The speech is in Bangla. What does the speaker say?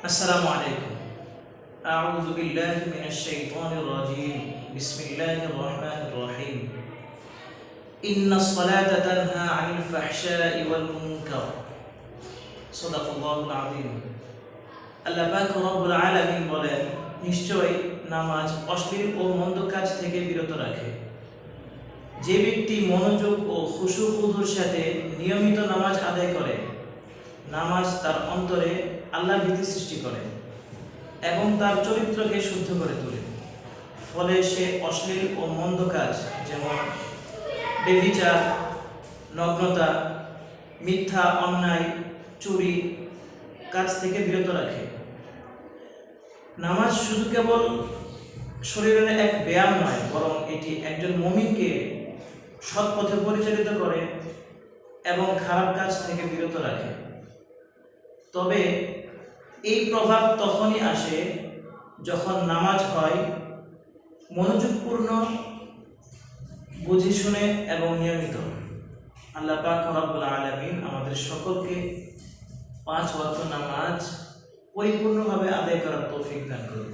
আসসালামু আলাইকুম। আউযু বিল্লাহি মিনাশ শাইতানির রাজীম। বিসমিল্লাহির রহমানির রহিম। ইন্নাস সালাতা তানহা আনিল ফাহশাই ওয়াল মুনকার। সাদাকাল্লাহুল আযীম। আল্লাহ পাক রব্বুল আলামিন বলেন, নিশ্চয়ই নামাজ অশ্লীল ও মন্দ কাজ থেকে বিরত রাখে। যে ব্যক্তি মনোযোগ ও খুশু-খুদুর সাথে নিয়মিত নামাজ আদায় করে, নামাজ তার অন্তরে আল্লাহর ভীতি সৃষ্টি করে এবং তার চরিত্রকে শুদ্ধ করে তোলে। ফলে সে অশ্লীল ও মন্দ কাজ যেমন ব্যভিচার, নগ্নতা, মিথ্যা, অন্যায়, চুরি কাজ থেকে বিরত রাখে। নামাজ শুধু কেবল শরীরের এক ব্যায়াম নয়, বরং এটি একজন মুমিনকে সৎ পথে পরিচালিত করে এবং খারাপ কাজ থেকে বিরত রাখে। তবে এই প্রভাব তখনই আসে যখন নামাজ হয় মনোযোগপূর্ণ, বুঝে শুনে এবং নিয়মিত। আল্লাহ পাক রব্বুল আলামিন আমাদের সকলকে 5 ওয়াক্ত নামাজ পরিপূর্ণভাবে আদায় করার তৌফিক দান করুন।